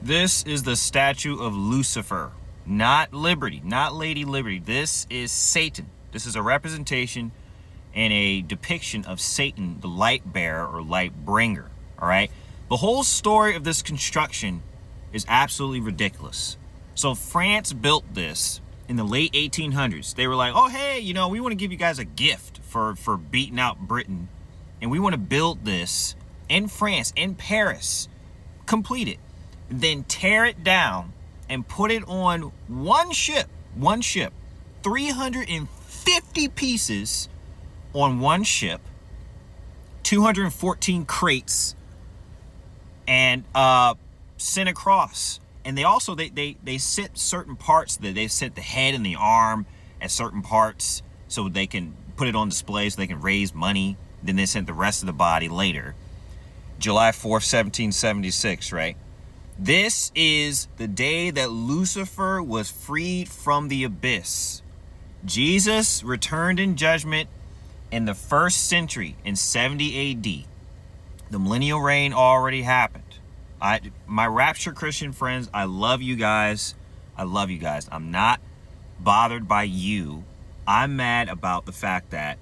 This is the statue of Lucifer, not Liberty, not Lady Liberty. This is Satan. This is a representation and a depiction of Satan, the light bearer or light bringer. All right. The whole story of this construction is absolutely ridiculous. So France built this in the late 1800s. They were like, oh, hey, you know, we want to give you guys a gift for beating out Britain. And we want to build this in France, in Paris, complete it, then tear it down and put it on one ship, 350 pieces on one ship, 214 crates, and sent across. And they also, they sent certain parts, that they sent the head and the arm at certain parts so they can put it on display so they can raise money. Then they sent the rest of the body later. July 4th, 1776, right? This is the day that Lucifer was freed from the abyss. Jesus returned in judgment in the first century in 70 AD. The millennial reign already happened. My rapture Christian friends, I love you guys. I love you guys. I'm not bothered by you. I'm mad about the fact that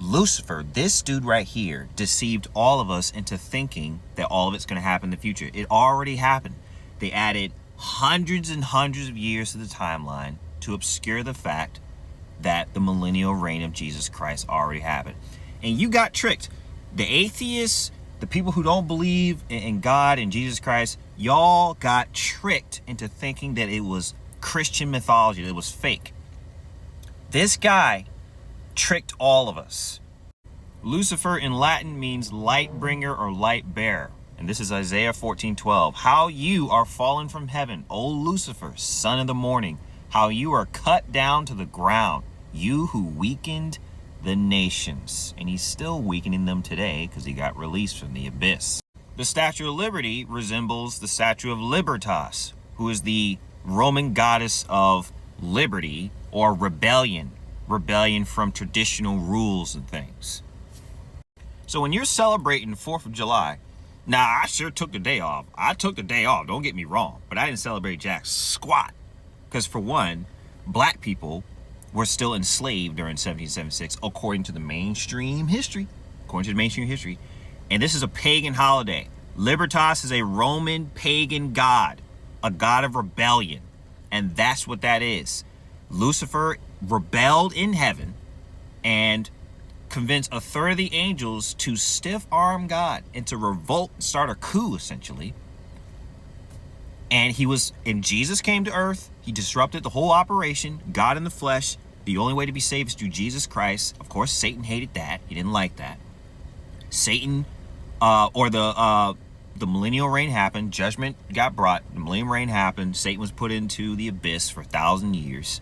Lucifer, this dude right here, deceived all of us into thinking that all of it's going to happen in the future. It already happened. They added hundreds and hundreds of years to the timeline to obscure the fact that the millennial reign of Jesus Christ already happened. And you got tricked. The atheists, the people who don't believe in God and Jesus Christ, y'all got tricked into thinking that it was Christian mythology, that it was fake. This guy tricked all of us. Lucifer in Latin means light bringer or light bearer. And this is Isaiah 14:12. How you are fallen from heaven, O Lucifer, son of the morning. How you are cut down to the ground, you who weakened the nations. And he's still weakening them today because he got released from the abyss. The Statue of Liberty resembles the statue of Libertas, who is the Roman goddess of liberty or rebellion. Rebellion from traditional rules and things. So when you're celebrating 4th of July, now I sure took the day off. I took the day off, don't get me wrong, but I didn't celebrate jack squat. Because for one, black people were still enslaved during 1776, according to the mainstream history. And this is a pagan holiday. Libertas is a Roman pagan god, a god of rebellion. And that's what that is. Lucifer rebelled in heaven and convinced a third of the angels to stiff-arm God and to revolt and start a coup, essentially. And Jesus came to earth. He disrupted the whole operation, God in the flesh. The only way to be saved is through Jesus Christ. Of course, Satan hated that. He didn't like that. Satan, the millennial reign happened. Judgment got brought. The millennial reign happened. Satan was put into the abyss for 1,000 years.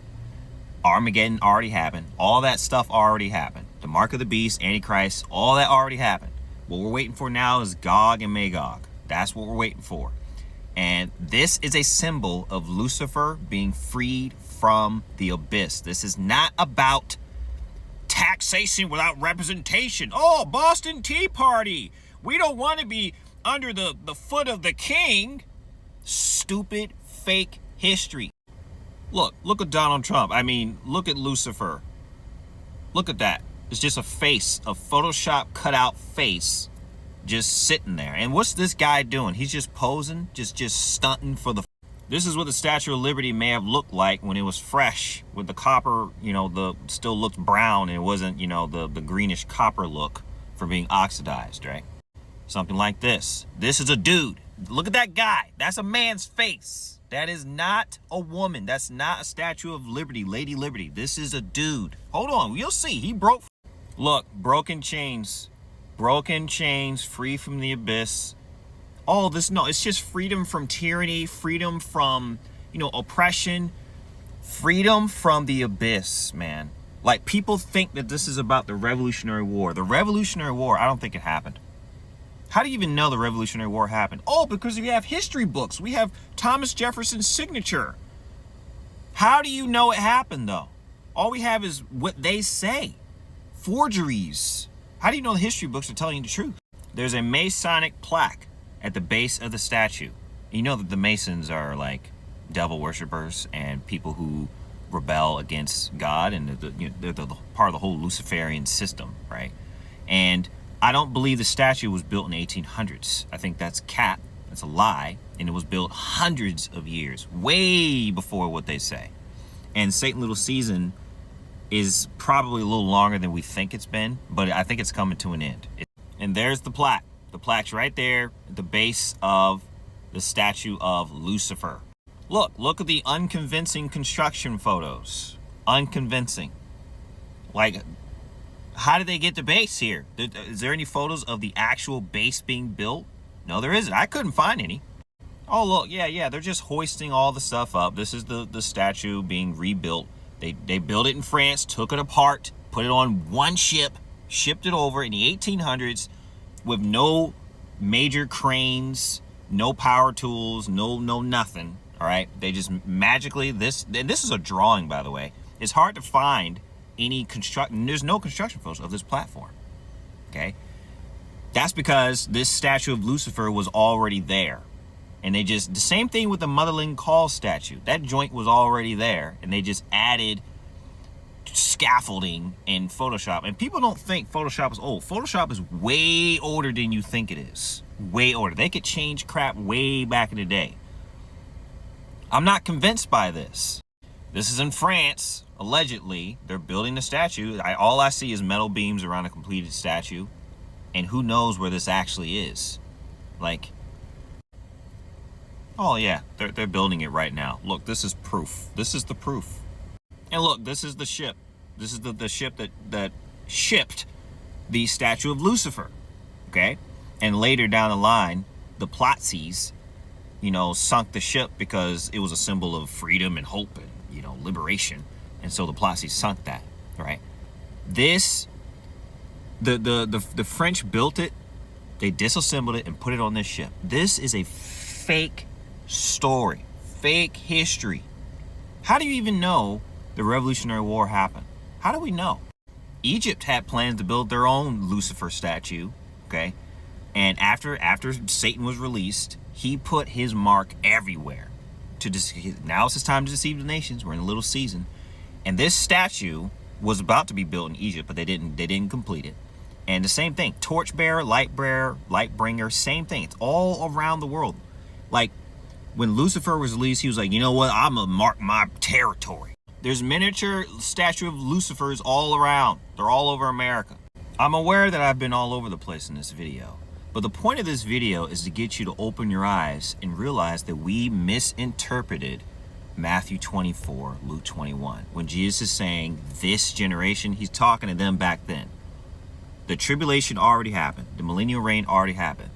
Armageddon already happened. All that stuff already happened. The mark of the beast, Antichrist, all that already happened. What we're waiting for now is Gog and Magog. That's what we're waiting for. And this is a symbol of Lucifer being freed from the abyss. This is not about taxation without representation. Oh, Boston Tea Party. We don't want to be under the foot of the king. Stupid, fake history. Look at Donald Trump. I mean, look at Lucifer. Look at that. It's just a face, a Photoshop cutout face just sitting there. And what's this guy doing? He's just posing, just stunting for the... This is what the Statue of Liberty may have looked like when it was fresh with the copper, still looked brown and it wasn't, the greenish copper look for being oxidized, right? Something like this. This is a dude. Look at that guy. That's a man's face. That is not a woman. That's not a Statue of Liberty, Lady Liberty. This is a dude. Hold on. You'll see. He broke. Look, broken chains. Broken chains, free from the abyss. All this, no, it's just freedom from tyranny, freedom from, oppression, freedom from the abyss, man. Like, people think that this is about the Revolutionary War. The Revolutionary War, I don't think it happened. How do you even know the Revolutionary War happened? Oh, because we have history books. We have Thomas Jefferson's signature. How do you know it happened, though? All we have is what they say. Forgeries. How do you know the history books are telling you the truth? There's a Masonic plaque at the base of the statue. You know that the Masons are like devil worshippers and people who rebel against God, and they're the part of the whole Luciferian system, right? And I don't believe the statue was built in the 1800s. I think that's cap. That's a lie. And it was built hundreds of years, way before what they say. And Satan Little Season is probably a little longer than we think it's been, but I think it's coming to an end. And there's the plaque. The plaque's right there at the base of the statue of Lucifer. Look at the unconvincing construction photos. Unconvincing. Like, how did they get the base here? Is there any photos of the actual base being built? No, there isn't. I couldn't find any. Oh, look, yeah, they're just hoisting all the stuff up. This is the statue being rebuilt. They built it in France, took it apart, put it on one ship, shipped it over in the 1800s with no major cranes, no power tools, no nothing. All right, they just magically, and this is a drawing, by the way. It's hard to find any there's no construction photos of this platform, okay? That's because this statue of Lucifer was already there. And the same thing with the Motherling Call statue. That joint was already there, and they just added scaffolding in Photoshop. And people don't think Photoshop is old. Photoshop is way older than you think it is. Way older. They could change crap way back in the day. I'm not convinced by this. This is in France, allegedly. They're building the statue. All I see is metal beams around a completed statue. And who knows where this actually is. Like, oh yeah, they're building it right now. Look, this is proof. This is the proof. And look, this is the ship. This is the ship that shipped the statue of Lucifer, okay? And later down the line, the Plotzies, sunk the ship because it was a symbol of freedom and hope and, liberation. And so the Plotzies sunk that, right? The French built it, they disassembled it and put it on this ship. This is a fake story, fake history. How do you even know the Revolutionary War happened? How do we know? Egypt had plans to build their own Lucifer statue, okay? And after Satan was released, he put his mark everywhere. Now it's his time to deceive the nations. We're in a little season. And this statue was about to be built in Egypt, but they didn't complete it. And the same thing, torchbearer, light bringer, same thing. It's all around the world. Like, when Lucifer was released, he was like, you know what? I'm gonna mark my territory. There's miniature statue of Lucifers all around. They're all over America. I'm aware that I've been all over the place in this video. But the point of this video is to get you to open your eyes and realize that we misinterpreted Matthew 24, Luke 21. When Jesus is saying this generation, he's talking to them back then. The tribulation already happened. The millennial reign already happened.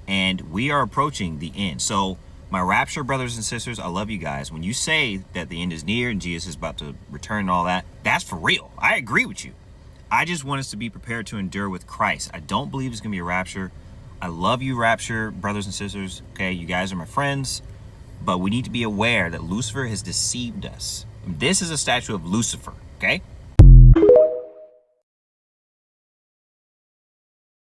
And we are approaching the end. So my rapture brothers and sisters, I love you guys. When you say that the end is near and Jesus is about to return and all that, that's for real. I agree with you. I just want us to be prepared to endure with Christ. I don't believe it's going to be a rapture. I love you, rapture brothers and sisters. Okay, you guys are my friends. But we need to be aware that Lucifer has deceived us. This is a statue of Lucifer, okay?